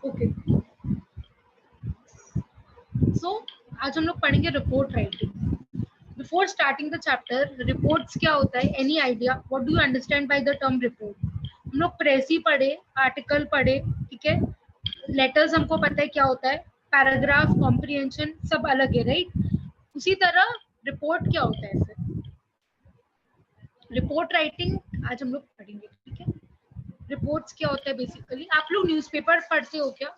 Okay, सो आज हम लोग पढ़ेंगे report writing. Before starting the chapter, reports क्या होता है, any idea, what do you understand by the term report? हम लोग प्रेस ही पढ़े, आर्टिकल पढ़े, ठीक है, लेटर्स हमको पता है क्या होता है, पैराग्राफ, कॉम्प्रिहेंशन सब अलग है, राइट? उसी तरह रिपोर्ट क्या होता है फिर? रिपोर्ट राइटिंग आज हम लोग पढ़ेंगे, ठीक है। रिपोर्ट्स क्या होता है बेसिकली? आप लोग न्यूज़पेपर पढ़ते हो क्या?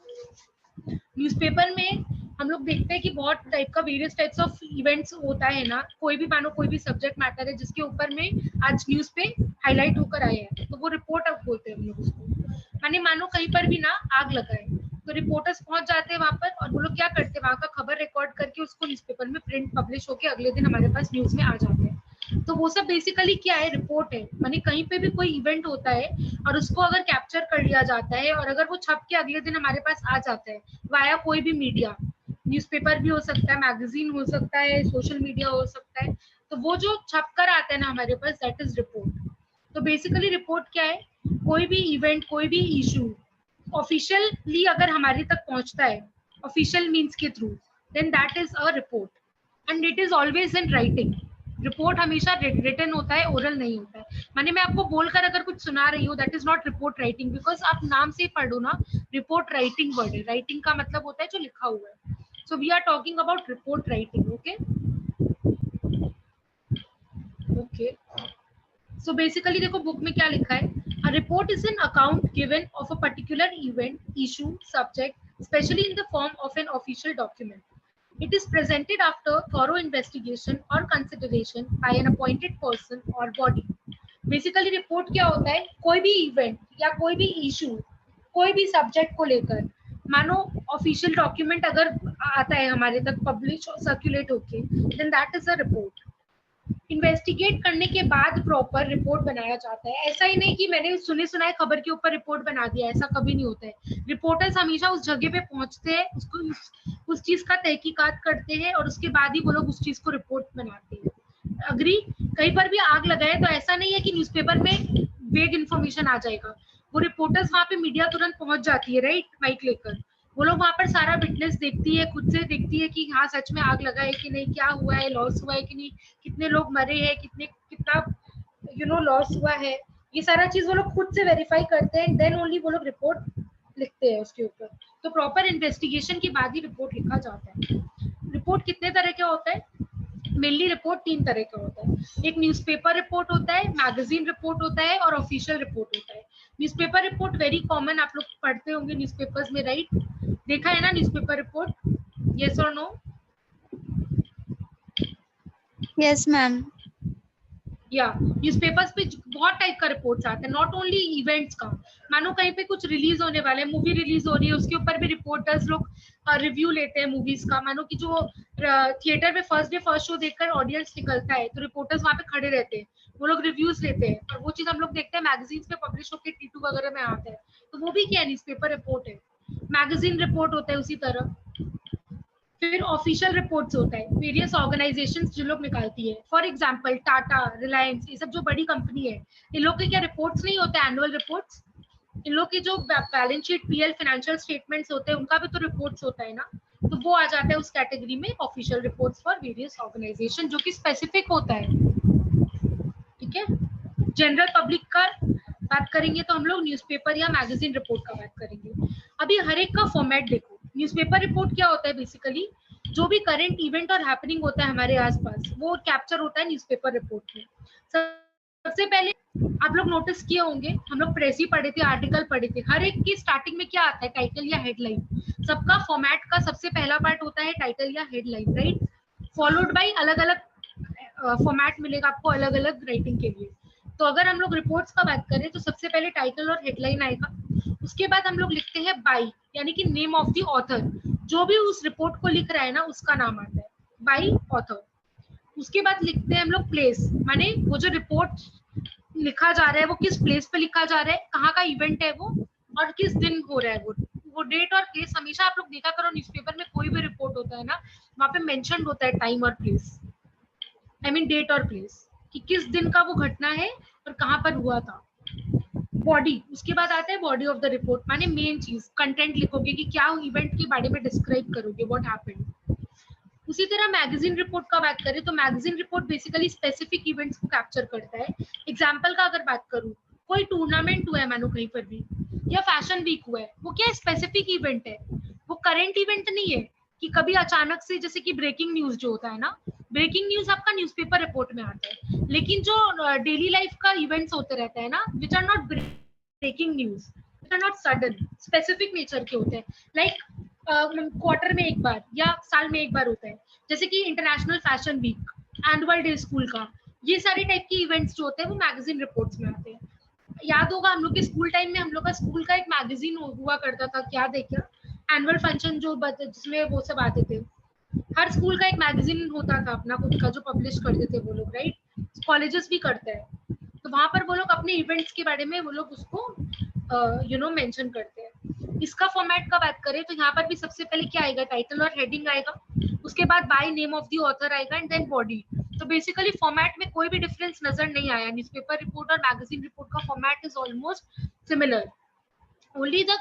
न्यूज़पेपर में हम लोग देखते हैं कि बहुत टाइप का वेरियस टाइप्स ऑफ इवेंट्स होता है ना, कोई भी मानो कोई भी सब्जेक्ट मैटर है जिसके ऊपर में आज न्यूज़ पे हाईलाइट होकर आए हैं, तो वो रिपोर्ट अब बोलते हैं हम लोग उसको। माने मानो कहीं पर भी ना आग लगाए, तो रिपोर्टर्स पहुंच जाते हैं वहां पर और वो लोग क्या करते हैं, वहां का खबर रिकॉर्ड करके उसको न्यूज़पेपर में प्रिंट पब्लिश होकर अगले दिन हमारे पास न्यूज में आ जाते हैं। तो वो सब बेसिकली क्या है, रिपोर्ट है। माने कहीं पे भी कोई इवेंट होता है और उसको अगर कैप्चर कर लिया जाता है और अगर वो छप के अगले दिन हमारे पास आ जाता है वाया कोई भी मीडिया, न्यूज़पेपर भी हो सकता है, मैगजीन हो सकता है, सोशल मीडिया हो सकता है, तो वो जो छप कर आता है ना हमारे पास, दैट इज रिपोर्ट। तो बेसिकली रिपोर्ट क्या है, कोई भी इवेंट, कोई भी इशू ऑफिशियली अगर हमारे तक पहुंचता है, ऑफिशियल मीन्स के through, then that is a report and it is always in writing. Report हमेशा रिटन होता है, ओरल नहीं होता है। माने मैं आपको बोलकर अगर कुछ सुना रही हूँ, that is not report writing, because आप नाम से ही पढ़ो ना, रिपोर्ट राइटिंग वर्ड है, राइटिंग का मतलब होता है जो लिखा हुआ है। So we are talking about report writing, okay okay. So basically देखो बुक में क्या लिखा है, a report is an account given of a particular event, issue, subject, specially in the form of an official document. It is presented after thorough investigation or consideration by an appointed person or body. Basically report क्या होता है, कोई भी event या कोई भी issue, कोई भी सब्जेक्ट को लेकर मानो ऑफिशियल डॉक्यूमेंट अगर आता है हमारे तक पब्लिश और सर्कुलेट होके, then that is a report. Investigate करने के बाद प्रॉपर रिपोर्ट बनाया जाता है। ऐसा ही नहीं कि मैंने सुने सुनाए खबर के ऊपर रिपोर्ट बना दिया, ऐसा कभी नहीं होता है। रिपोर्टर्स हमेशा उस जगह पे पहुंचते हैं, उसको उस चीज का तहकीकात करते हैं और उसके बाद ही वो लोग उस चीज को रिपोर्ट बनाते हैं। अग्री? कहीं पर भी आग लगाए तो ऐसा नहीं है कि न्यूज़पेपर में वेग इन्फॉर्मेशन आ जाएगा, वो रिपोर्टर्स वहां पे मीडिया तुरंत पहुंच जाती है, राइट, माइक लेकर। वो लोग वहां पर सारा विटनेस देखती है, खुद से देखती है कि हाँ सच में आग लगा है कि नहीं, क्या हुआ है, लॉस हुआ है कि नहीं, कितने लोग मरे हैं, कितना लॉस हुआ है, ये सारा चीज वो लोग खुद से वेरीफाई करते हैं, देन ओनली वो लोग रिपोर्ट लिखते हैं उसके ऊपर। तो प्रॉपर इन्वेस्टिगेशन के बाद ही रिपोर्ट लिखा जाता है। रिपोर्ट कितने तरह का होता है? मेनली रिपोर्ट 3 तरह का होता है। एक न्यूज़पेपर रिपोर्ट होता है, मैगजीन रिपोर्ट होता है और ऑफिशियल रिपोर्ट होता है। न्यूज़पेपर रिपोर्ट वेरी कॉमन, आप लोग पढ़ते होंगे न्यूज़पेपर्स में, राइट? देखा है ना न्यूज़पेपर रिपोर्ट, यस और नो? Yes ma'am. या न्यूज़पेपर्स पे बहुत टाइप का रिपोर्ट्स आते हैं, नॉट ओनली इवेंट्स का। मानो कहीं पे कुछ रिलीज होने वाला है, मूवी रिलीज हो रही है, उसके ऊपर भी रिपोर्टर्स लोग रिव्यू लेते हैं मूवीज का। मानो कि जो थिएटर में फर्स्ट डे फर्स्ट शो देखकर ऑडियंस निकलता है, तो रिपोर्टर्स वहां पे खड़े रहते हैं, वो लोग रिव्यूज लेते हैं और वो चीज हम लोग देखते हैं मैगजीन्स पे पब्लिश होकर T2 वगैरह में आता है, तो वो भी क्या है, न्यूज़पेपर रिपोर्ट है। मैगजीन रिपोर्ट होता है उसी तरह। फिर ऑफिशियल रिपोर्ट्स होता है, वेरियस ऑर्गेनाइजेशंस जो लोग निकालती है, फॉर एग्जांपल टाटा, रिलायंस, ये सब जो बड़ी कंपनी है, इन लोग के क्या रिपोर्ट्स नहीं होते, एनुअल रिपोर्ट्स? इन लोग के जो balance sheet, PL, financial statements होते हैं, उनका भी तो रिपोर्ट्स होता है ना, तो वो आ जाता है उस कैटेगरी में, official reports for various organization, जो कि स्पेसिफिक होता है, ठीक है। जनरल पब्लिक का बात करेंगे तो हम लोग न्यूज़पेपर या मैगजीन रिपोर्ट का बात करेंगे। अभी हर एक का फॉर्मेट देखो। न्यूज़पेपर रिपोर्ट क्या होता है, बेसिकली जो भी करंट इवेंट और हैपनिंग होता है हमारे आसपास, वो कैप्चर होता है न्यूज़पेपर रिपोर्ट में। सबसे पहले आप लोग नोटिस किए होंगे, हम लोग प्रेस ही पढ़े थे, आर्टिकल पढ़े थे, हर एक की स्टार्टिंग में क्या आता है, टाइटल या हेडलाइन। सबका फॉर्मेट का सबसे पहला पार्ट होता है टाइटल या हेडलाइन, राइट, फॉलोड बाई अलग अलग फॉर्मेट मिलेगा आपको अलग अलग राइटिंग के लिए। तो अगर हम लोग रिपोर्ट्स का बात करें तो सबसे पहले टाइटल और हेडलाइन आएगा, उसके बाद हम लोग लिखते हैं बाई, यानी कि नेम ऑफ द ऑथर, जो भी उस रिपोर्ट को लिख रहा है ना उसका नाम आता है, बाई ऑथर। उसके बाद लिखते हैं हम लोग प्लेस, माने वो जो रिपोर्ट लिखा जा रहा है वो किस प्लेस पे लिखा जा रहा है, कहाँ का इवेंट है वो और किस दिन हो रहा है वो डेट और प्लेस। हमेशा आप लोग देखा करो न्यूज़पेपर में कोई भी रिपोर्ट होता है ना, वहाँ पे मेंशन होता है टाइम और प्लेस, आई मीन डेट और प्लेस, कि किस दिन का वो घटना है और कहाँ पर हुआ था। बॉडी, उसके बाद आता है बॉडी ऑफ द रिपोर्ट, माने मेन चीज, कंटेंट लिखोगे कि क्या इवेंट के बारे में डिस्क्राइब करोगे, व्हाट हैपेंड। उसी तरह मैगजीन रिपोर्ट का बात करें तो magazine report basically specific events को कैप्चर करता है। एग्जांपल का अगर बात करूं, कोई टूर्नामेंट हुआ है मानो कहीं पर भी, या फैशन वीक हुआ है, वो क्या स्पेसिफिक इवेंट है, वो करंट इवेंट नहीं है कि कभी अचानक से, जैसे कि ब्रेकिंग न्यूज जो होता है ना, ब्रेकिंग न्यूज आपका न्यूज़पेपर रिपोर्ट में आता है, लेकिन जो डेली लाइफ का इवेंट्स होते रहते हैं ना, which are not breaking news, which are not sudden, specific nature के होते हैं, लाइक क्वार्टर में एक बार या साल में एक बार होता है, जैसे कि international fashion week, annual day school का, ये सारे टाइप के इवेंट्स जो होते हैं वो मैगजीन रिपोर्ट्स में आते हैं। याद होगा हम लोग के स्कूल टाइम में, हम लोग का स्कूल का एक मैगजीन हुआ करता था, क्या देखा, एनुअल फंक्शन जो जिसमें वो सब आते थे, हर स्कूल का एक मैगजीन होता था अपना खुद का जो पब्लिश करते थे वो लोग, राइट, कॉलेजेस भी करते हैं, तो वहां पर वो लोग अपने इवेंट्स के बारे में वो लोग उसको मेंशन करते हैं। इसका फॉर्मेट का बात करें तो यहाँ पर भी सबसे पहले क्या आएगा, टाइटल और हेडिंग आएगा, उसके बाद by name of the author आएगा एंड देन बॉडी। तो बेसिकली फॉर्मेट में कोई भी डिफरेंस नजर नहीं आया, न्यूज़पेपर रिपोर्ट और मैगजीन रिपोर्ट का format is almost similar, only the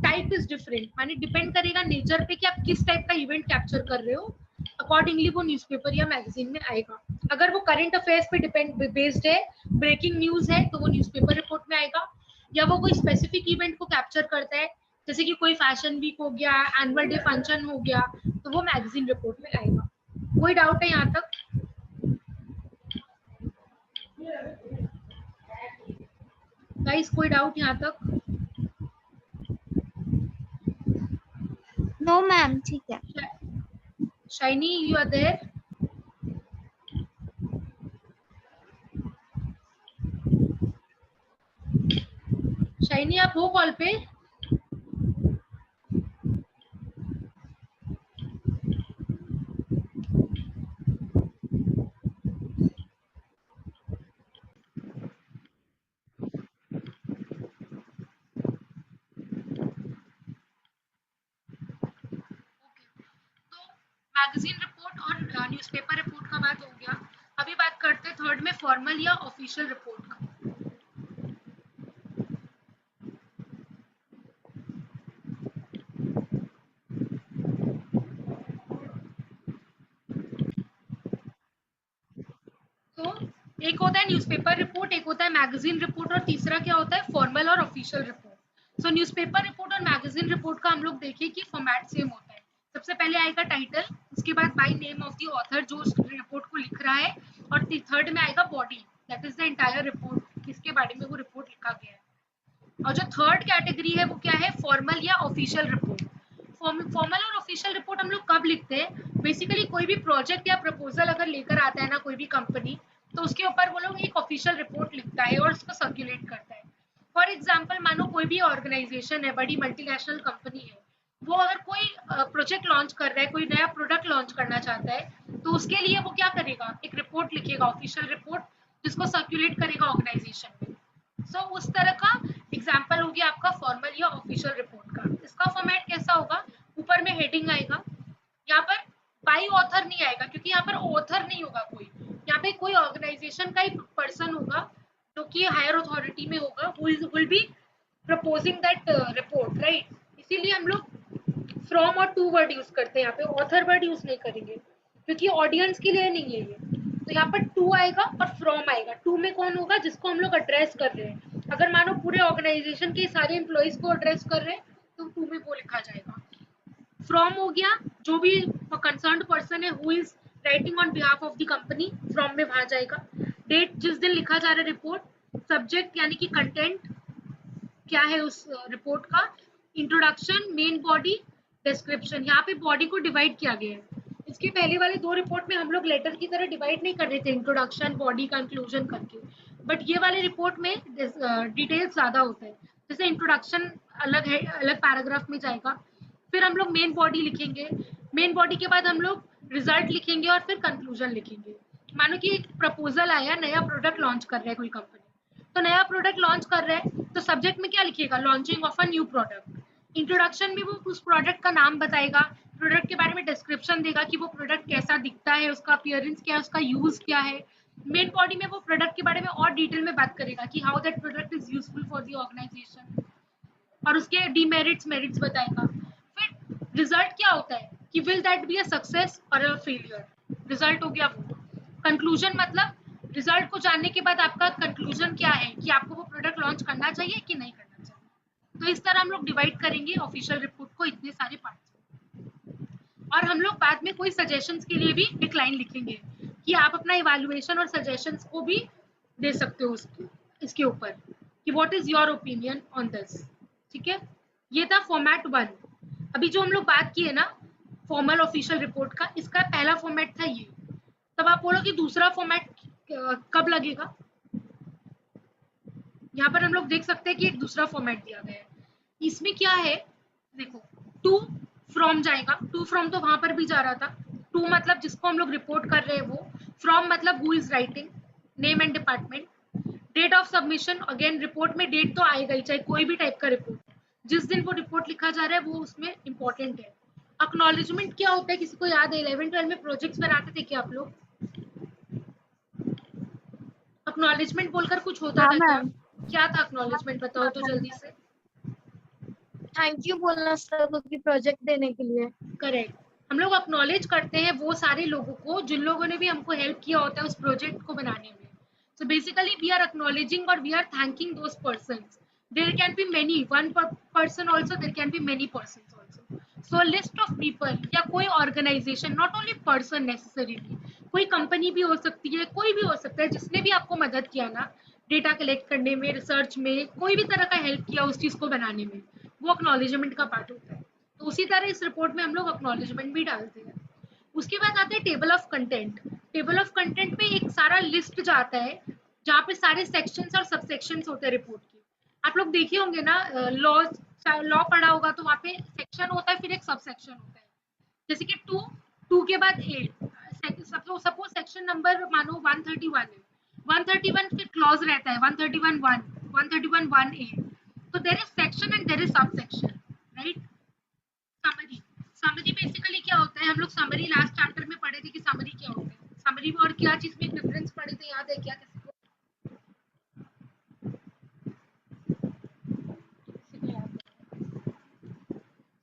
type is different, माने डिपेंड करेगा नेचर पे कि आप किस टाइप का इवेंट कैप्चर कर रहे हो, अकॉर्डिंगली वो न्यूज़पेपर या मैगजीन में आएगा। अगर वो करंट अफेयर्स पे डिपेंड बेस्ड है, ब्रेकिंग न्यूज है, तो वो न्यूज़पेपर रिपोर्ट में आएगा, या वो कोई स्पेसिफिक इवेंट को कैप्चर करता है, जैसे कि कोई फैशन वीक हो गया, एनुअल डे फंक्शन हो गया, तो वो मैगजीन रिपोर्ट में आएगा। कोई डाउट है यहाँ तक? गाइस कोई डाउट यहाँ तक? नो मैम, ठीक है। Shiny you are there? Shiny आप हो कॉल पे? मैगजीन रिपोर्ट और न्यूज़पेपर रिपोर्ट का बात हो गया। अभी बात करते हैं थर्ड में, फॉर्मल या ऑफिशियल रिपोर्ट का। तो एक होता है न्यूज़पेपर रिपोर्ट, एक होता है मैगजीन रिपोर्ट, और तीसरा क्या होता है, फॉर्मल और ऑफिशियल रिपोर्ट। सो न्यूज़पेपर रिपोर्ट और मैगजीन रिपोर्ट का हम लोग देखें कि फॉर्मेट सेम होता है। सबसे पहले आएगा टाइटल, उसके बाद by name of the author जो उस रिपोर्ट को लिख रहा है, और थर्ड में आएगा body, that is the entire report, किसके बारे में वो रिपोर्ट लिखा गया है। और जो थर्ड कैटेगरी है वो क्या है, फॉर्मल या ऑफिशियल रिपोर्ट। फॉर्मल और ऑफिशियल रिपोर्ट हम लोग कब लिखते हैं, बेसिकली कोई भी प्रोजेक्ट या प्रपोजल अगर लेकर आता है ना कोई भी कंपनी, तो उसके ऊपर वो लोग एक ऑफिशियल रिपोर्ट लिखता है और उसको सर्कुलेट करता है। फॉर एग्जाम्पल मानो कोई भी ऑर्गेनाइजेशन है, बड़ी मल्टीनेशनल कंपनी है, वो अगर कोई प्रोजेक्ट लॉन्च कर रहा है, कोई नया प्रोडक्ट लॉन्च करना चाहता है, तो उसके लिए वो क्या करेगा, एक रिपोर्ट लिखेगा, ऑफिशियल रिपोर्ट, जिसको सर्कुलेट करेगा ऑर्गेनाइजेशन में। सो उस तरह का एग्जाम्पल हो गया आपका फॉर्मल या ऑफिशियल रिपोर्ट का। इसका फॉर्मेट कैसा होगा, ऊपर में हेडिंग आएगा, यहाँ पर बाई ऑथर नहीं आएगा क्योंकि यहाँ पर ऑथर नहीं होगा कोई, यहाँ पे कोई ऑर्गेनाइजेशन का एक पर्सन होगा जो कि हायर अथॉरिटी में होगा, who will be proposing that report, right. इसीलिए हम लोग फ्रॉम और टू वर्ड यूज करते हैं, यहाँ पे ऑथर वर्ड यूज नहीं करेंगे क्योंकि ऑडियंस के लिए नहीं है ये। तो यहाँ पर टू आएगा और फ्रॉम आएगा। टू में कौन होगा, जिसको हम लोग एड्रेस कर रहे हैं, अगर मानो पूरे ऑर्गेनाइजेशन के सारे एम्प्लॉइज को एड्रेस कर रहे हैं तो टू में वो लिखा जाएगा। फ्रॉम हो गया, जो भी कंसर्न्ड पर्सन है who is writing on behalf of the company, from में वहां जाएगा। डेट, जिस दिन लिखा जा रहा है रिपोर्ट। सब्जेक्ट यानी कि कंटेंट क्या है उस रिपोर्ट का। Introduction, main body, description. यहाँ पे बॉडी को डिवाइड किया गया है, इसके पहले वाले दो रिपोर्ट में हम लोग लेटर की तरह डिवाइड नहीं कर रहे थे, इंट्रोडक्शन, बॉडी, कंक्लूजन करके, बट ये वाले रिपोर्ट में डिटेल्स ज्यादा होता है। जैसे इंट्रोडक्शन अलग है, अलग पैराग्राफ में जाएगा, फिर हम लोग मेन बॉडी लिखेंगे, मेन बॉडी के बाद हम लोग रिजल्ट लिखेंगे और फिर कंक्लूजन लिखेंगे। मानो कि एक प्रपोजल आया, नया प्रोडक्ट लॉन्च कर रहा है कोई कंपनी, तो नया प्रोडक्ट लॉन्च कर रहा है तो सब्जेक्ट में क्या लिखेगा, launching of a new product. Introduction में वो उस प्रोडक्ट का नाम बताएगा, प्रोडक्ट के बारे में डिस्क्रिप्शन देगा कि वो प्रोडक्ट कैसा दिखता है, उसका अपीयरेंस क्या है, उसका यूज क्या है, मेन बॉडी में वो प्रोडक्ट के बारे में और डिटेल में बात करेगा कि how that product is useful for the organization, और उसके डीमेरिट्स मेरिट्स बताएगा। फिर रिजल्ट क्या होता है कि will that be a success और अ फेलियर, रिजल्ट हो गया वो। कंक्लूजन मतलब रिजल्ट को जानने के बाद आपका कंक्लूजन क्या है कि आपको वो प्रोडक्ट लॉन्च करना चाहिए कि नहीं करना चाहिए। तो इस तरह हम लोग डिवाइड करेंगे ऑफिशियल रिपोर्ट को इतने सारे पार्ट्स में, और हम लोग बाद में कोई सजेशंस के लिए भी एक लाइन लिखेंगे कि आप अपना इवैल्यूएशन और सजेशंस को भी दे सकते हो इसके ऊपर कि what is your opinion on this. ठीक है, ये था फॉर्मेट 1। अभी जो हम लोग बात की है ना फॉर्मल ऑफिशियल रिपोर्ट का, इसका पहला फॉर्मेट था ये। तब आप बोलो कि दूसरा फॉर्मेट कब लगेगा। यहाँ पर हम लोग देख सकते हैं कि एक दूसरा फॉर्मेट दिया गया है। इसमें क्या है देखो, टू फ्रॉम जाएगा, टू फ्रॉम तो वहां पर भी जा रहा था। टू मतलब जिसको हम लोग रिपोर्ट कर रहे हैं वो, फ्रॉम मतलब who is writing, name and department. Date of submission, again report में डेट तो आएगा ही, चाहे कोई भी टाइप का रिपोर्ट, जिस दिन वो रिपोर्ट लिखा जा रहा है वो उसमें इंपॉर्टेंट है। अक्नॉलेजमेंट क्या होता है, किसी को याद है 11-12 में प्रोजेक्ट्स बनाते थे क्या आप लोग? अक्नॉलेजमेंट बोलकर कुछ होता हाँ था क्या? मैम। क्या था अक्नॉलेजमेंट, बताओ तो जल्दी से। थैंक यू बोलना सर को कि प्रोजेक्ट देने के लिए। करेक्ट, हम लोग अक्नॉलेज करते हैं वो सारे लोगों को जिन लोगों ने भी हमको हेल्प किया होता है उस प्रोजेक्ट को बनाने में। So basically we are acknowledging और we are thanking those persons. There can be many, one person also, there can be many persons also. So list of people या कोई organization, not only person necessarily, कोई company भी हो सकती है, कोई भी हो सकता है जिसने भी आपको मदद किया ना डेटा कलेक्ट करने में, रिसर्च में, कोई भी तरह का हेल्प किया उस चीज को बनाने में, वो अक्नॉलेजमेंट का पार्ट होता है। तो उसी तरह इस रिपोर्ट में हम लोग अक्नॉलेजमेंट भी डालते हैं। उसके बाद आते हैं table of content. Table of content में एक सारा लिस्ट जाता है जहाँ पे सारे सेक्शंस और सब सेक्शंस होते हैं रिपोर्ट के। आप लोग देखे होंगे ना, लॉ लॉ पढ़ा होगा तो वहाँ पे सेक्शन होता है, फिर एक सब सेक्शन होता है। जैसे कि टू, टू के बाद 8, सपोज सेक्शन नंबर मानो 131 है, 131 फिर क्लॉज रहता है 131(1), 131(1)(a). तो there is section and there is sub section, right. Summary, summary basically क्या होता है, हम लोग समरी लास्ट चैप्टर में पढ़े थे कि समरी क्या होता है। समरी में और क्या चीज में डिफरेंस पढ़े थे, याद है क्या किसी को?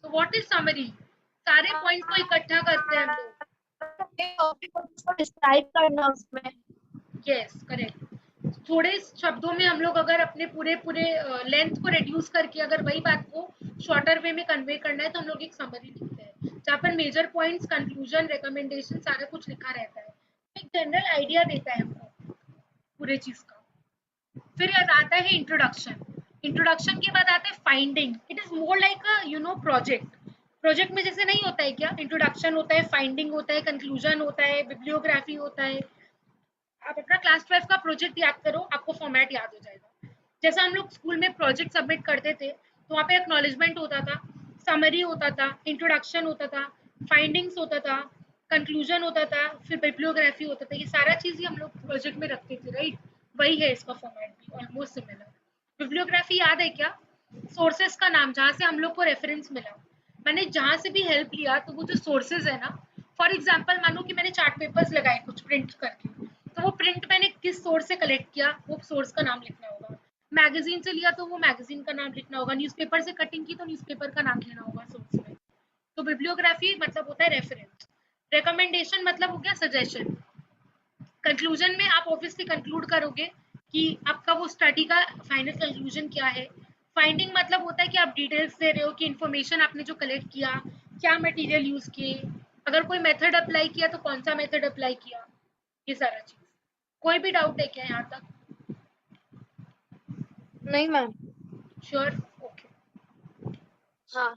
तो व्हाट इज समरी? सारे पॉइंट्स को इकट्ठा करते हैं हम लोग। टॉपिक को डिस्क्राइब करना उसमें। यस करेक्ट, थोड़े शब्दों में हम लोग अगर अपने पूरे पूरे लेंथ को रिड्यूस करके अगर वही बात को शॉर्टर वे में कन्वे करना है तो हम लोग एक समरी लिखते हैं जहाँ पर मेजर पॉइंट्स, कंक्लूजन, रिकमेंडेशन सारा कुछ लिखा रहता है। एक जनरल आइडिया देता है हमको पूरे चीज का। फिर आता है इंट्रोडक्शन। इंट्रोडक्शन के बाद आता है finding. It is more like a project. Project में जैसे नहीं होता है क्या, इंट्रोडक्शन होता है, फाइंडिंग होता है, कंक्लूजन होता है, बिब्लियोग्राफी होता है। आप अपना क्लास 12 का प्रोजेक्ट याद करो, आपको फॉर्मेट याद हो जाएगा। जैसा हम लोग स्कूल में प्रोजेक्ट सबमिट करते थे तो वहाँ पे एक्नॉलेजमेंट होता था, समरी होता था, इंट्रोडक्शन होता था, फाइंडिंग्स होता था, कंक्लूजन होता था, फिर बिब्लियोग्राफी होता था। ये सारा चीज ही हम लोग प्रोजेक्ट में रखते थे, राइट। वही है इसका फॉर्मेट भी, ऑलमोस्ट सिमिलर। बिब्लियोग्राफी याद है क्या? सोर्सेस का नाम जहाँ से हम लोग को रेफरेंस मिला। मैंने जहाँ से भी हेल्प लिया तो वो जो सोर्सेज है ना, फॉर एग्जाम्पल मानो कि मैंने चार्ट पेपर्स लगाए कुछ प्रिंट करके, तो वो प्रिंट मैंने किस सोर्स से कलेक्ट किया वो सोर्स का नाम लिखना होगा। मैगजीन से लिया तो वो मैगजीन का नाम लिखना होगा। न्यूज़पेपर से कटिंग की तो न्यूज़पेपर का नाम लेना होगा सोर्स में। तो बिब्लियोग्राफी मतलब होता है रेफरेंस। रिकमेंडेशन मतलब हो गया सजेशन। कंक्लूजन में आप ऑब्वियसली कंक्लूड करोगे कि आपका वो स्टडी का फाइनल कंक्लूजन क्या है। फाइंडिंग मतलब होता है कि आप डिटेल्स दे रहे हो कि इन्फॉर्मेशन आपने जो कलेक्ट किया, क्या मटेरियल यूज किए, अगर कोई मेथड अप्लाई किया तो कौन सा मेथड अप्लाई किया, ये सारा चीज। कोई भी डाउट है क्या यहाँ तक? नहीं मैम। Sure, okay. हाँ।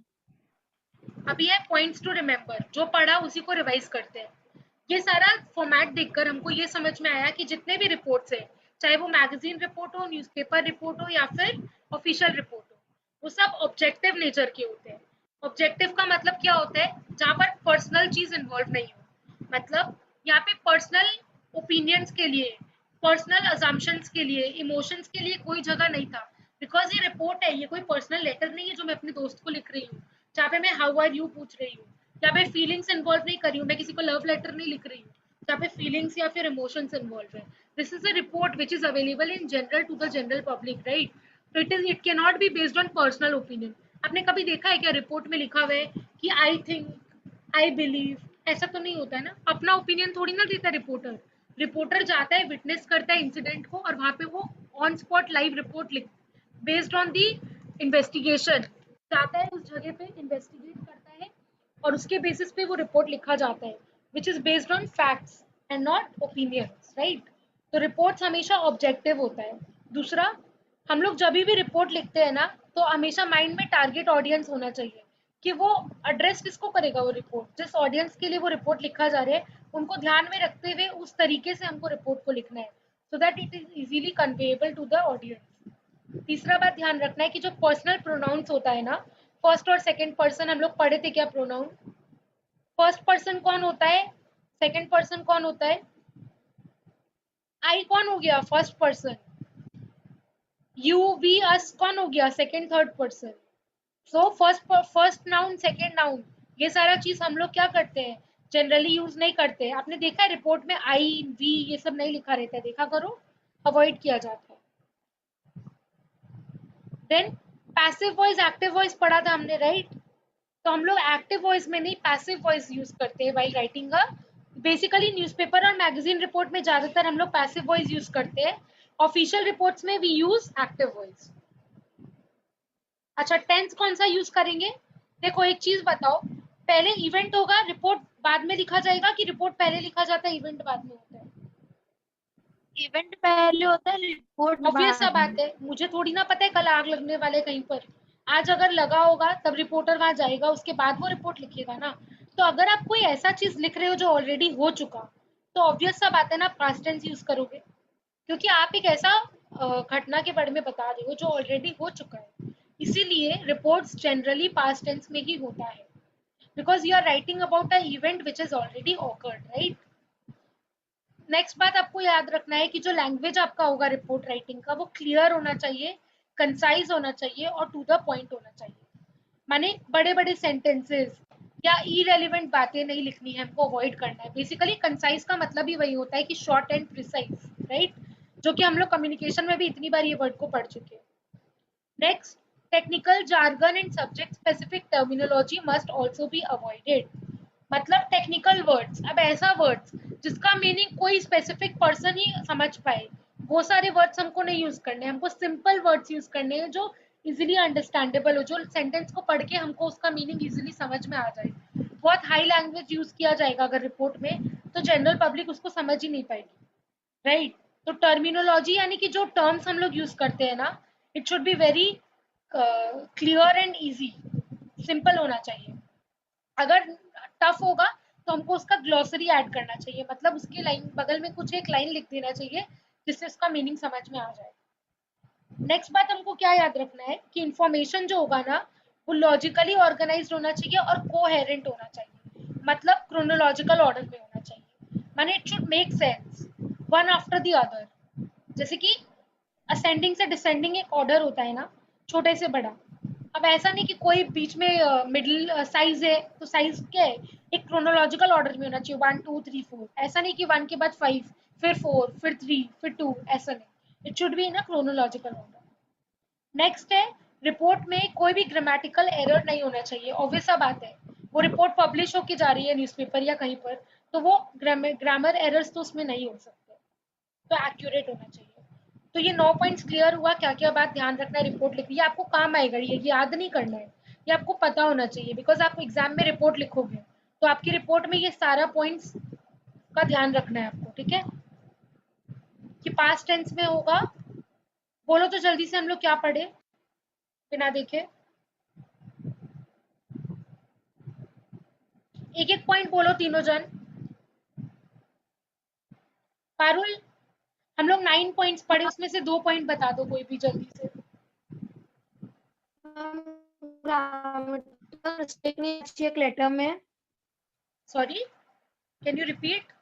अभी है पॉइंट्स टू रिमेम्बर, जो पढ़ा उसी को रिवाइज करते हैं। ये सारा फॉर्मेट देखकर हमको ये समझ में आया कि जितने भी रिपोर्ट्स है, चाहे वो मैगजीन रिपोर्ट हो, न्यूज़पेपर रिपोर्ट हो या फिर ऑफिशियल रिपोर्ट हो, वो सब ऑब्जेक्टिव नेचर के होते हैं। ऑब्जेक्टिव का मतलब क्या होता है? जहाँ पर पर्सनल चीज इन्वॉल्व नहीं हो। मतलब यहाँ पे पर्सनल ओपिनियंस के लिए, पर्सनल अजम्पशंस के लिए, इमोशंस के लिए कोई जगह नहीं था। बिकॉज ये रिपोर्ट है, ये कोई पर्सनल लेटर नहीं है जो मैं अपने दोस्त को लिख रही हूँ, जहाँ पे मैं हाउ आर यू पूछ रही हूँ, जहाँ पे फीलिंग्स इन्वॉल्व नहीं कर रही हूँ, मैं किसी को लव लेटर नहीं लिख रही हूँ जहाँ पे फीलिंग्स या फिर इमोशंस इन्वॉल्व है। This is a report which is available in general to the general public, right? So it cannot be based on personal opinion. आपने कभी देखा है क्या रिपोर्ट में लिखा हुआ है कि आई थिंक, आई बिलीव? ऐसा तो नहीं होता है ना, अपना ओपिनियन थोड़ी ना देता रिपोर्टर। रिपोर्टर जाता है, विटनेस करता है इंसिडेंट को, और वहां पे वो ऑन स्पॉट लाइव रिपोर्ट लिख, बेस्ड ऑन दी इन्वेस्टिगेशन, जाता है उस जगह पे, इन्वेस्टिगेट करता है, और उसके बेसिस पे वो रिपोर्ट लिखा जाता है, which is based on facts and not opinions, right? तो रिपोर्ट्स हमेशा ऑब्जेक्टिव होता है। दूसरा, हम लोग जब भी रिपोर्ट लिखते हैं ना, तो हमेशा माइंड में टारगेट ऑडियंस होना चाहिए कि वो एड्रेस किसको करेगा वो रिपोर्ट, जिस ऑडियंस के लिए वो रिपोर्ट लिखा जा रहा है उनको ध्यान में रखते हुए उस तरीके से हमको रिपोर्ट को लिखना है, so that it is easily conveyable to the audience. तीसरा बात ध्यान रखना है कि जो पर्सनल प्रोनाउंस होता है ना, फर्स्ट और सेकंड पर्सन, हम लोग पढ़े थे क्या प्रोनाउन? फर्स्ट पर्सन कौन होता है, सेकंड पर्सन कौन होता है? आई कौन हो गया first person, you we us कौन हो गया second third person. So first noun second noun, ये सारा चीज हम लोग क्या करते हैं, जनरली यूज नहीं करते। आपने देखा है रिपोर्ट में आई वी ये सब नहीं लिखा रहता है, देखा करो, अवॉइड किया जाता है। Then passive voice active voice पढ़ा था हमने, राइट? तो हम लोग एक्टिव वॉइस में नहीं पैसिव वॉइस यूज करते हैं while writing a, basically newspaper और मैगजीन रिपोर्ट में ज्यादातर हम लोग पैसिव वॉइस यूज करते हैं, ऑफिशियल रिपोर्ट्स में वी यूज एक्टिव वॉइस। अच्छा, टेंस कौन सा यूज करेंगे? देखो एक चीज बताओ, पहले इवेंट होगा, रिपोर्ट बाद में लिखा जाएगा, कि रिपोर्ट पहले लिखा जाता है, इवेंट बाद में होता है? इवेंट पहले होता है, रिपोर्ट ऑब्वियस सा बाद बात में। है, मुझे थोड़ी ना पता है कल आग लगने वाले कहीं पर। आज अगर लगा होगा तब रिपोर्टर वहां जाएगा, उसके बाद वो रिपोर्ट लिखेगा ना। तो अगर आप कोई ऐसा चीज लिख रहे हो जो ऑलरेडी हो चुका, तो ऑब्वियस सा बात है ना, पास्ट टेंस यूज करोगे, क्योंकि आप एक ऐसा घटना के बारे में बता रहे हो जो ऑलरेडी हो चुका है। इसीलिए रिपोर्ट्स जनरली पास्ट टेंस में ही होता है, because you are writing about a event which is already occurred, right? Next बात आपको याद रखना है कि जो लैंग्वेज आपका होगा रिपोर्ट राइटिंग का, वो क्लियर होना चाहिए, कंसाइज होना चाहिए और टू द पॉइंट होना चाहिए। माने बड़े बड़े सेंटेंसेस या इरेलीवेंट बातें नहीं लिखनी है, हमको अवॉइड करना है। बेसिकली कंसाइज का मतलब ही वही होता है कि शॉर्ट एंड प्रिसाइज, राइट? जो कि हम लोग कम्युनिकेशन में भी इतनी बार ये वर्ड को पढ़ चुके हैं। Next, technical jargon and subject specific terminology must also be avoided. मतलब टेक्निकल वर्ड्स, अब ऐसा वर्ड्स जिसका मीनिंग कोई स्पेसिफिक पर्सन ही समझ पाए, वो सारे वर्ड्स हमको नहीं यूज करने, हमको सिंपल वर्ड्स यूज करने हैं जो इजीली अंडरस्टैंडेबल हो, जो सेंटेंस को पढ़ के हमको उसका मीनिंग इजीली समझ में आ जाए। बहुत हाई लैंग्वेज यूज किया जाएगा अगर रिपोर्ट में, तो जनरल पब्लिक उसको समझ ही नहीं पाएगी, राइट? तो टर्मिनोलॉजी यानी कि जो टर्म्स हम लोग यूज करते हैं ना, it should be very clear and easy, simple होना चाहिए। अगर टफ होगा तो हमको उसका ग्लॉसरी ऐड करना चाहिए, मतलब उसके लाइन बगल में कुछ एक लाइन लिख देना चाहिए जिससे उसका मीनिंग समझ में आ जाए। नेक्स्ट बात हमको क्या याद रखना है कि इंफॉर्मेशन जो होगा ना, वो लॉजिकली ऑर्गेनाइज्ड होना चाहिए और कोहेरेंट होना चाहिए, मतलब क्रोनोलॉजिकल ऑर्डर में होना चाहिए। माने it should make sense one after the other. जैसे कि असेंडिंग से डिसेंडिंग एक ऑर्डर होता है ना, छोटे से बड़ा। अब ऐसा नहीं कि कोई बीच में मिडिल साइज है तो साइज क्या है, एक क्रोनोलॉजिकल ऑर्डर में होना चाहिए, 1 2 3 4। ऐसा नहीं कि 1 के बाद 5 फिर 4 फिर 3 फिर 2, ऐसा नहीं, it should be in a chronological order. Next है, रिपोर्ट में कोई भी ग्रामेटिकल एरर नहीं होना चाहिए। ऑब्वियस सा बात है, वो रिपोर्ट पब्लिश होके जा रही है न्यूज़पेपर या कहीं पर, तो वो ग्रामर एरर्स तो उसमें नहीं हो सकते, तो एक्यूरेट होना चाहिए। तो ये 9 पॉइंट्स क्लियर हुआ, क्या क्या बात ध्यान रखना है रिपोर्ट लिखनी है, आपको काम आएगा, ये याद नहीं करना है, ये आपको पता होना चाहिए, बिकॉज आप एग्जाम में रिपोर्ट लिखोगे तो आपकी रिपोर्ट में ये सारा पॉइंट्स का ध्यान रखना है आपको, ठीक है? कि पास्ट टेंस में होगा, बोलो तो जल्दी से हम लोग क्या पढ़े बिना देखे, एक एक पॉइंट बोलो तीनों जन। पारुल, हम लोग 9 पॉइंट्स पढ़े, उसमें से 2 पॉइंट बता दो कोई भी जल्दी से। ग्रामेटिकल मिस्टेक नहीं अच्छी एक लेटर में। Sorry, can you repeat?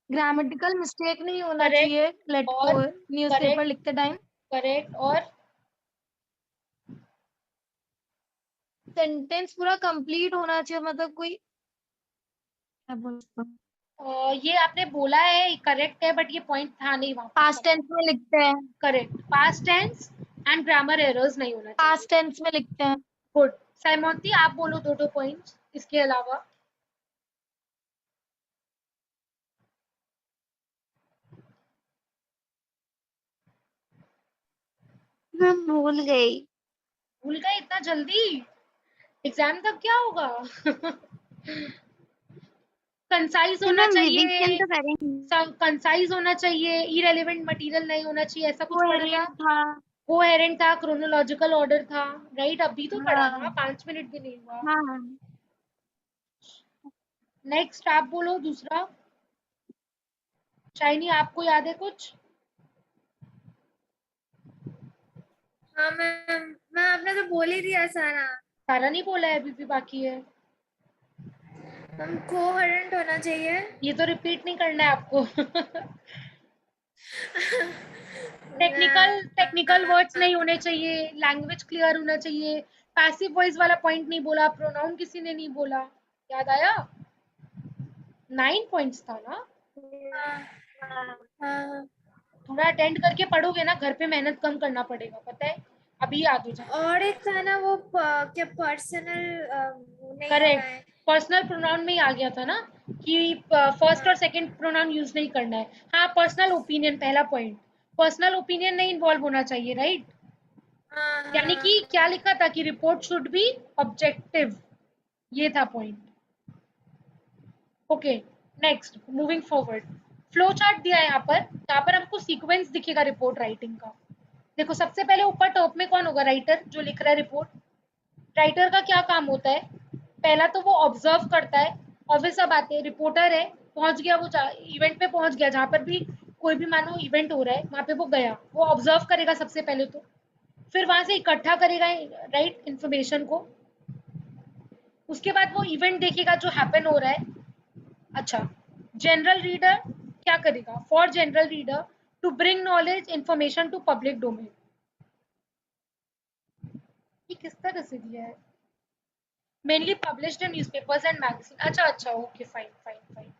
Grammatical mistake नहीं होना करेक्ट, चाहिए और न्यूज़पेपर करेक्ट, लिखते टाइम। करेक्ट, और सेंटेंस पूरा कंप्लीट होना चाहिए, मतलब कोई क्या बोल सकता हूँ? ये आपने बोला है करेक्ट है, बट ये पॉइंट था नहीं वहां पर। पास्ट टेंस में लिखते हैं। Correct, past tense and grammar errors नहीं होना चाहिए। पास्ट टेंस में लिखते हैं। गुड। साइमोंती आप बोलो दो दो पॉइंट्स इसके अलावा। मैं भूल गई। भूल गए इतना जल्दी? एग्जाम तक क्या होगा? कंसाइज फिर होना मैम रिवीजन चाहिए, तो करेंगे। कंसाइज होना चाहिए, इरेलीवेंट मटेरियल नहीं होना चाहिए, ऐसा कुछ पढ़ा था? कोहेरेंट था। कोहेरेंट था, क्रोनोलॉजिकल ऑर्डर था। राइट, अभी तो पढ़ा ना, हाँ 5 मिनट भी नहीं हुआ। हाँ। नेक्स्ट आप बोलो दूसरा। शाइनी आपको याद है कुछ? हाँ मैम, मैम आपने तो बोल ही दिया सारा। सारा नहीं बोला है, अभी भी बाकी है। मैम कोहेरेंट होना चाहिए। ये तो रिपीट नहीं करना है आपको। टेक्निकल वर्ड्स नहीं होने चाहिए, लैंग्वेज क्लियर होना चाहिए, पैसिव वॉइस वाला पॉइंट नहीं बोला, प्रोनाउन किसी ने नहीं बोला। याद आया? 9 पॉइंट्स था ना? हाँ हाँ। थोड़ा अटेंड करके पढ़ोगे ना, घर पे मेहनत कम करना पड़ेगा, पता है, अभी याद हो जाए। और एक था ना वो क्या पर्सनल नहीं होना करेक्ट, है। पर्सनल प्रोनाउन में ही आ गया था ना कि फर्स्ट और हाँ सेकंड प्रोनाउन यूज नहीं करना है। हाँ, पर्सनल ओपिनियन पहला पॉइंट, पर्सनल ओपिनियन नहीं इन्वॉल्व होना चाहिए, राइट। हाँ यानी हाँ। कि क्या लिखा था कि रिपोर्ट शुड बी ऑब्जेक्टिव, ये था point. Okay, next moving forward. Flow chart दिया है यहाँ पर हमको सीक्वेंस दिखेगा रिपोर्ट राइटिंग का। देखो सबसे पहले ऊपर टॉप में कौन होगा? राइटर, जो लिख रहा है रिपोर्ट। राइटर का क्या काम होता है? पहला तो वो ऑब्जर्व करता है, ऑब्वियस सा बात है, रिपोर्टर है, पहुंच गया वो, इवेंट पे पहुंच गया, जहां पर भी कोई भी मानो इवेंट हो रहा है वहां पे वो गया, वो ऑब्जर्व करेगा सबसे पहले तो, फिर वहां से इकट्ठा करेगा राइट इंफॉर्मेशन को, उसके बाद वो इवेंट देखेगा जो हैपन हो रहा है। अच्छा, जनरल रीडर क्या करेगा? For general reader to bring knowledge information to public domain. ये किस तरह से दिया है? Mainly published in newspapers and magazine. अच्छा अच्छा, ओके फाइन फाइन फाइन।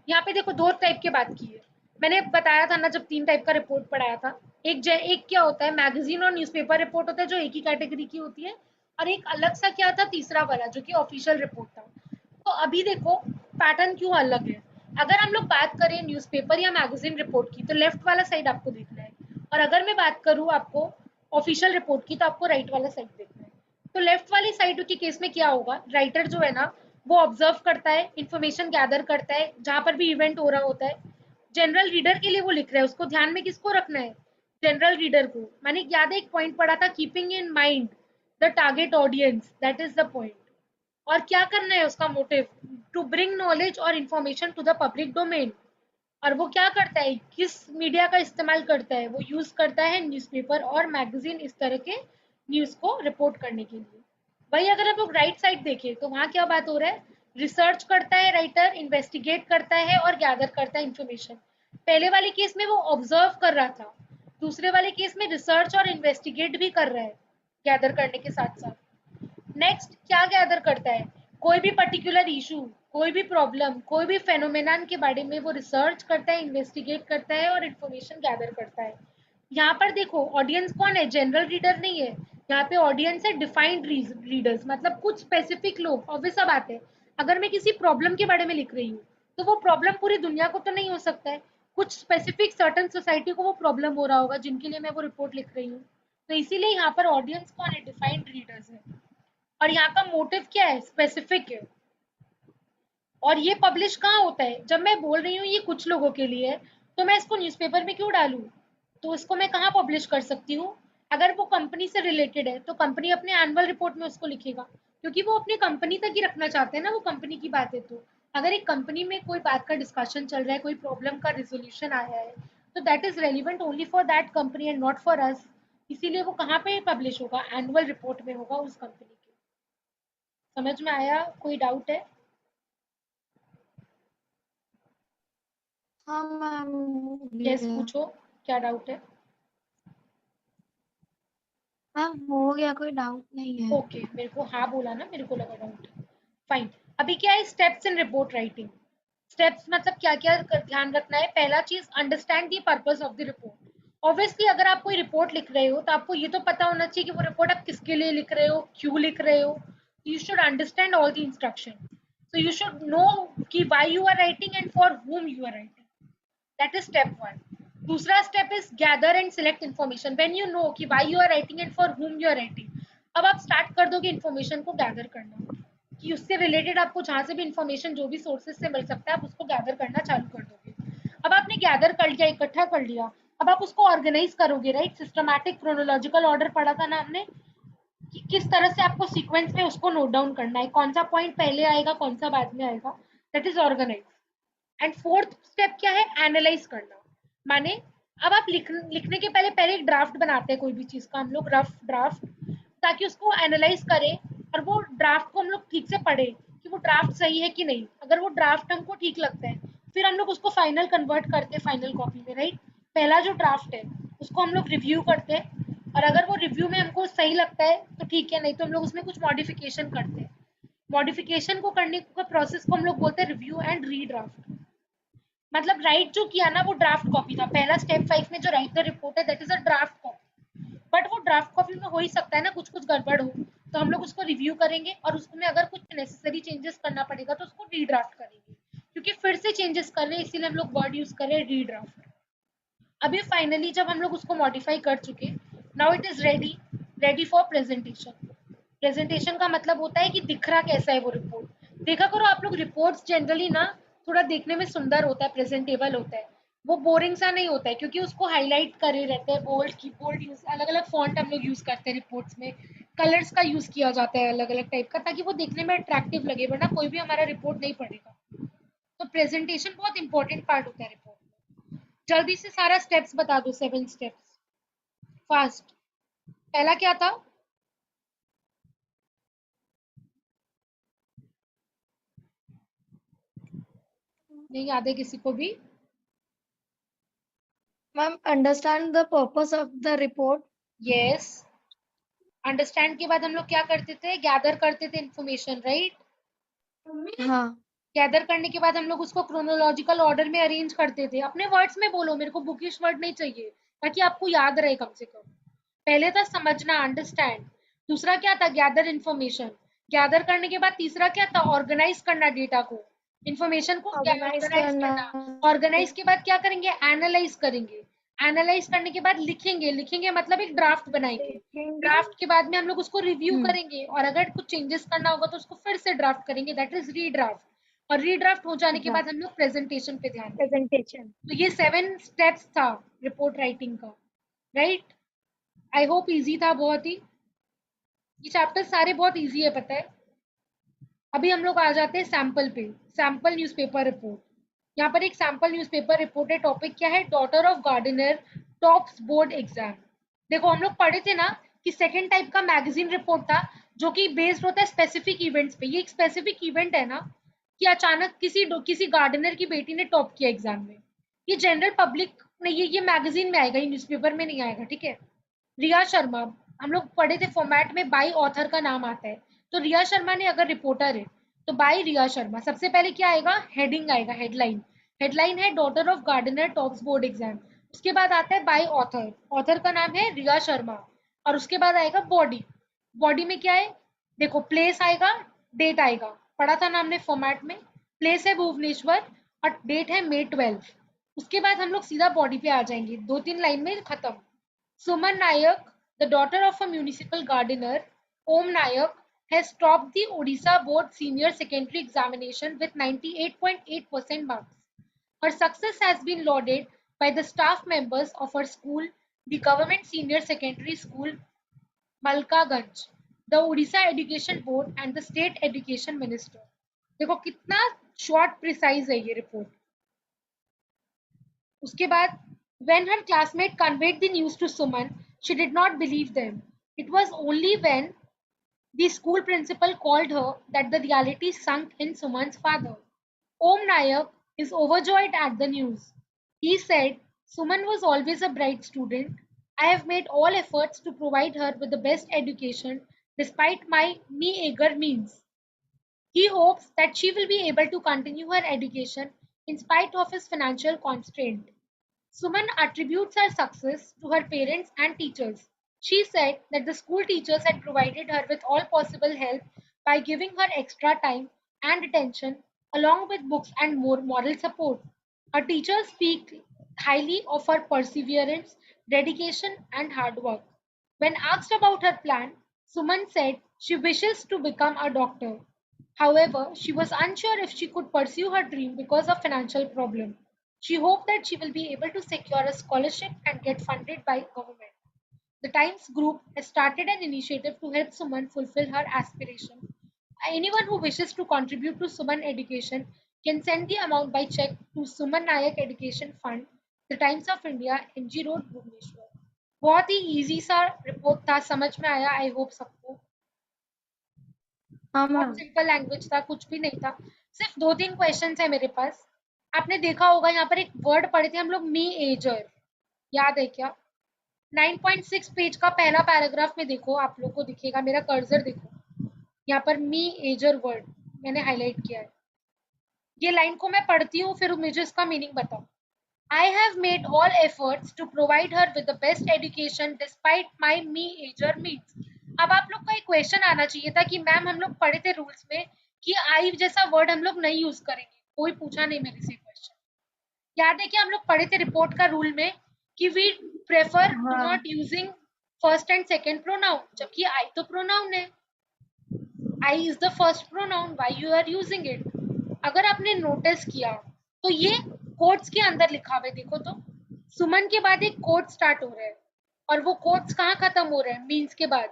यहाँ पे देखो दो टाइप की बात की है, मैंने बताया था ना जब 3 टाइप का रिपोर्ट पढ़ाया था। एक क्या होता है, मैगजीन और न्यूज़पेपर रिपोर्ट होता है जो एक ही कैटेगरी की होती है, और एक अलग सा क्या था तीसरा वाला जो कि ऑफिशियल रिपोर्ट था। तो अभी देखो पैटर्न क्यों अलग है। अगर हम लोग बात करें न्यूज़पेपर या मैगजीन रिपोर्ट की तो लेफ्ट वाला साइड आपको देखना है, और अगर मैं बात करूँ आपको ऑफिशियल रिपोर्ट की तो आपको राइट वाला साइड देखना है। तो लेफ्ट वाली साइड के केस में क्या होगा, राइटर जो है ना वो ऑब्जर्व करता है, इंफॉर्मेशन गैदर करता है जहां पर भी इवेंट हो रहा होता है। जनरल रीडर के लिए वो लिख रहा है, उसको ध्यान में किसको रखना है? जनरल रीडर को। मैंने याद है एक पॉइंट पढ़ा था, keeping in mind the target audience, that is the point. और क्या करना है उसका मोटिव? टू ब्रिंग नॉलेज और information to the public domain. और वो क्या करता है, किस मीडिया का इस्तेमाल करता है? वो यूज करता है न्यूज़पेपर और मैगजीन, इस तरह के न्यूज को रिपोर्ट करने के लिए। वही अगर हम लोग राइट साइड देखें तो वहां क्या बात हो रहा है, रिसर्च करता है राइटर, इन्वेस्टिगेट करता है और गैदर करता है इंफॉर्मेशन। पहले वाले केस में वो ऑब्जर्व कर रहा था, दूसरे वाले केस में रिसर्च और इन्वेस्टिगेट भी कर रहा है गैदर करने के साथ साथ। नेक्स्ट क्या गैदर करता है, कोई भी पर्टिकुलर इशू, कोई भी प्रॉब्लम, कोई भी फेनोमेनन के बारे में वो रिसर्च करता है, इन्वेस्टिगेट करता है और इन्फॉर्मेशन गैदर करता है। यहाँ पर देखो ऑडियंस कौन है, जनरल रीडर नहीं है, यहाँ पे ऑडियंस है डिफाइंड रीडर्स, मतलब कुछ स्पेसिफिक लोग। ऑब्वियस सा बात है, अगर मैं किसी प्रॉब्लम के बारे में लिख रही हूँ तो वो प्रॉब्लम पूरी दुनिया को तो नहीं हो सकता है, कुछ स्पेसिफिक सर्टन सोसाइटी को वो प्रॉब्लम हो रहा होगा जिनके लिए मैं वो रिपोर्ट लिख रही हूँ। तो इसीलिए यहाँ पर ऑडियंस कौन है, डिफाइंड रीडर्स है। और यहाँ का मोटिव क्या है, स्पेसिफिक है। और ये पब्लिश कहाँ होता है, जब मैं बोल रही हूँ ये कुछ लोगों के लिए है तो मैं इसको न्यूज़पेपर में क्यों डालूं? तो इसको मैं कहाँ पब्लिश कर सकती हूँ? अगर वो कंपनी से रिलेटेड है तो कंपनी अपने एनुअल रिपोर्ट में उसको लिखेगा, क्योंकि वो अपनी कंपनी तक ही रखना चाहते हैं ना, वो कंपनी की बात है। तो अगर एक कंपनी में कोई बात का डिस्कशन चल रहा है, कोई प्रॉब्लम का रिजोल्यूशन आया है, तो that is relevant only for that company and not for us. इसीलिए वो कहाँ पे पब्लिश होगा, एनुअल रिपोर्ट में होगा उस कंपनी के। समझ में आया? कोई डाउट है? हाँ मैम यस, पूछो, क्या डाउट है? मैम हो गया, कोई डाउट नहीं है। ओके, मेरे को हाँ बोला ना, मेरे को लगा डाउट। फाइन। अभी क्या है, steps in report writing. Steps मतलब क्या क्या ध्यान रखना है। पहला चीज, understand the purpose of the report. Obviously अगर आप कोई रिपोर्ट लिख रहे हो तो आपको ये तो पता होना चाहिए कि वो रिपोर्ट आप किसके लिए लिख रहे हो, क्यों लिख रहे हो। You should understand all the instruction, so you should know कि why you are writing and for whom you are writing. That is step 1. दूसरा step is gather and select information. When you know कि why you are writing and for whom you are writing, अब आप start कर दोगे information को gather करना, कि उससे related आपको जहाँ से भी information जो भी sources से मिल सकता है आप उसको gather करना चालू कर दोगे। अब आपने gather कर लिया, इकट्ठा कर लिया, अब आप उसको organize करोगे, राइट। सिस्टमैटिक क्रोनोलॉजिकल ऑर्डर पढ़ा था ना हमने, कि किस तरह से आपको सीक्वेंस में उसको नोट डाउन करना है, कौन सा पॉइंट पहले आएगा कौन सा बाद में आएगा। That is organize. And fourth step क्या है, एनालाइज करना। माने अब आप लिखने के पहले पहले एक ड्राफ्ट बनाते हैं कोई भी चीज का हम लोग, रफ ड्राफ्ट, ताकि उसको एनालाइज करें और वो ड्राफ्ट को हम लोग ठीक से पढ़े कि वो ड्राफ्ट सही है कि नहीं। अगर वो ड्राफ्ट हमको ठीक लगता है फिर हम लोग उसको फाइनल कन्वर्ट करते हैं फाइनल कॉपी में, राइट। पहला जो ड्राफ्ट है उसको हम लोग रिव्यू करते हैं, और अगर वो रिव्यू में हमको सही लगता है तो ठीक है, नहीं तो हम लोग उसमें कुछ मॉडिफिकेशन करते हैं। मॉडिफिकेशन को करने का प्रोसेस को हम लोग बोलते हैं रिव्यू एंड रीड्राफ्ट। मतलब राइट जो किया ना वो ड्राफ्ट कॉपी था। पहला स्टेप 5 में जो राइट द रिपोर्ट है that is a draft copy, but वो ड्राफ्ट कॉपी में हो ही सकता है ना कुछ कुछ गड़बड़ हो, तो हम लोग उसको रिव्यू करेंगे और उसमें अगर कुछ नेसेसरी चेंजेस करना पड़ेगा तो उसको रीड्राफ्ट करेंगे, क्योंकि फिर से चेंजेस कर रहे हैं इसीलिए हम लोग वर्ड यूज कर रहे हैं रीड्राफ्ट। अभी फाइनली जब हम लोग उसको मॉडिफाई कर चुके, now it is ready, ready for presentation. Presentation का मतलब होता है कि दिख रहा कैसा है वो रिपोर्ट। देखा करो आप लोग, रिपोर्ट्स जनरली ना थोड़ा देखने में सुंदर होता है, प्रेजेंटेबल होता है, वो बोरिंग सा नहीं होता है, क्योंकि उसको हाईलाइट करे रहते हैं, बोल्ड कीबोर्ड यूज, अलग अलग फॉन्ट हम लोग यूज करते हैं रिपोर्ट्स में, कलर्स का यूज किया जाता है अलग अलग टाइप का, ताकि वो देखने में अट्रैक्टिव लगे, वरना कोई भी हमारा रिपोर्ट नहीं पढ़ेगा। तो प्रेजेंटेशन बहुत इंपॉर्टेंट पार्ट होता है रिपोर्ट में। जल्दी से सारा स्टेप्स बता दो, 7 स्टेप्स फास्ट। पहला क्या था, नहीं याद है किसी को भी? Ma'am, understand the purpose of the report. Yes. Understand के बाद हम लोग क्या करते थे, गैदर करते थे इन्फॉर्मेशन, राइट। हाँ। गैदर करने के बाद हम लोग उसको क्रोनोलॉजिकल ऑर्डर में अरेंज करते थे। अपने वर्ड्स में बोलो, मेरे को बुकिश वर्ड नहीं चाहिए, ताकि आपको याद रहे कम से कम। पहले था समझना, अंडरस्टैंड। दूसरा क्या था, गैदर इन्फॉर्मेशन। गैदर करने के बाद तीसरा क्या था, ऑर्गेनाइज करना डेटा को, इन्फॉर्मेशन को ऑर्गेनाइज ऑर्गेनाइज करना। करना। ऑर्गेनाइज के बाद क्या करेंगे, एनालाइज करेंगे। एनालाइज करने के बाद लिखेंगे, लिखेंगे मतलब एक ड्राफ्ट बनाएंगे। देखेंगे। ड्राफ्ट के बाद में हम लोग उसको रिव्यू करेंगे, और अगर कुछ चेंजेस करना होगा तो उसको फिर से ड्राफ्ट करेंगे, दैट इज रीड्राफ्ट। और रीड्राफ्ट हो जाने के हाँ, बाद हम लोग प्रेजेंटेशन पे ध्यान देंगे। प्रेजेंटेशन। तो ये 7 स्टेप्स था रिपोर्ट राइटिंग का, राइट। आई होप इजी था बहुत ही, ये चैप्टर सारे बहुत इजी है पता है। अभी हम लोग आ जाते हैं सैंपल पे, सैंपल न्यूज़पेपर रिपोर्ट। यहाँ पर एक सैंपल न्यूज़पेपर रिपोर्ट है, टॉपिक क्या है, daughter of gardener tops board exam. देखो हम लोग पढ़े थे ना कि सेकेंड टाइप का मैगजीन रिपोर्ट था, जो कि बेस्ड होता है स्पेसिफिक इवेंट्स पे। ये एक स्पेसिफिक इवेंट है ना, कि अचानक किसी गार्डनर की बेटी ने टॉप किया एग्जाम में। ये जनरल पब्लिक ने, ये मैगजीन में आएगा, ये न्यूज़पेपर में नहीं आएगा, ठीक है। रिया शर्मा, हम लोग पढ़े थे फॉर्मेट में बाई ऑथर का नाम आता है, तो रिया शर्मा ने अगर रिपोर्टर है तो बाई रिया शर्मा। सबसे पहले क्या आएगा, हेडिंग आएगा, हेडलाइन। हेडलाइन है daughter of gardener tops board exam. उसके बाद आता है बाई ऑथर, ऑथर का नाम है रिया शर्मा। और उसके बाद आएगा बॉडी। बॉडी में क्या है, देखो प्लेस आएगा, डेट आएगा, पढ़ा था ना हमने फॉर्मेट में। प्लेस है भुवनेश्वर और डेट है May 12। उसके बाद हम लोग सीधा बॉडी पे आ जाएंगे, 2-3 लाइन में खत्म। Suman Nayak, the daughter of a municipal gardener, Om Nayak, has topped the Odisha Board Senior Secondary Examination with 98.8% marks. Her success has been lauded by the staff members of her school, the Government Senior Secondary School, Malkaganj, the Odisha Education Board, and the State Education Minister. देखो कितना short precise है ये report. उसके बाद, when her classmate conveyed the news to Suman, she did not believe them. It was only when the school principal called her that the reality sunk in Suman's father. Om Nayak is overjoyed at the news. He said, Suman was always a bright student. I have made all efforts to provide her with the best education despite my meager means. He hopes that she will be able to continue her education in spite of his financial constraint. Suman attributes her success to her parents and teachers. She said that the school teachers had provided her with all possible help by giving her extra time and attention, along with books and more moral support. Her teachers speak highly of her perseverance, dedication, and hard work. When asked about her plan, Suman said she wishes to become a doctor. However, she was unsure if she could pursue her dream because of financial problem. She hoped that she will be able to secure a scholarship and get funded by government. The Times Group has started an initiative to help Suman fulfill her aspiration. Anyone who wishes to contribute to Suman education can send the amount by check to Suman Nayak Education Fund, The Times of India, MG Road, Bhubaneswar. बहुत ही easy सा report था, समझ में आया I hope सबको. हाँ बहुत ma'am. Simple language था, कुछ भी नहीं था. सिर्फ 2-3 क्वेश्चंस है मेरे पास. आपने देखा होगा यहाँ पर एक वर्ड पढ़े थे हम लोग, मी एजर, याद है क्या? 9.6 पेज का पहला पैराग्राफ में देखो, आप लोग को दिखेगा, मेरा कर्सर देखो, यहाँ पर मी एजर वर्ड मैंने हाईलाइट किया है. ये लाइन को मैं पढ़ती हूँ, फिर मुझे इसका मीनिंग बताओ. I have made all efforts to provide her with the best education despite my me-ager means. अब आप लोग का एक क्वेश्चन आना चाहिए था कि मैम हम लोग पढ़े थे रूल्स में कि आई जैसा वर्ड हम लोग नहीं यूज करेंगे. कोई पूछा नहीं मेरे से क्वेश्चन. याद है कि हम लोग पढ़े थे रिपोर्ट का रूल में कि we prefer not using first and second pronoun, जबकि आई तो प्रोनाउन है. I is the first pronoun, why you are using it. अगर आपने नोटिस किया तो ये कोट्स के अंदर लिखा हुआ है, देखो तो सुमन के बाद एक कोट स्टार्ट हो रहा है और वो कोट्स कहाँ खत्म हो रहे हैं? मीन्स के बाद.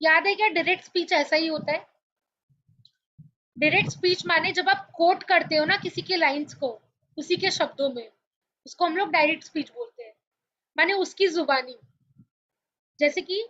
याद है क्या डायरेक्ट स्पीच ऐसा ही होता है? डायरेक्ट स्पीच माने जब आप कोट करते हो ना किसी के लाइंस को उसी के शब्दों में, उसको हम लोग डायरेक्ट स्पीच बोलते हैं. माने उसकी जुबानी. जैसे कि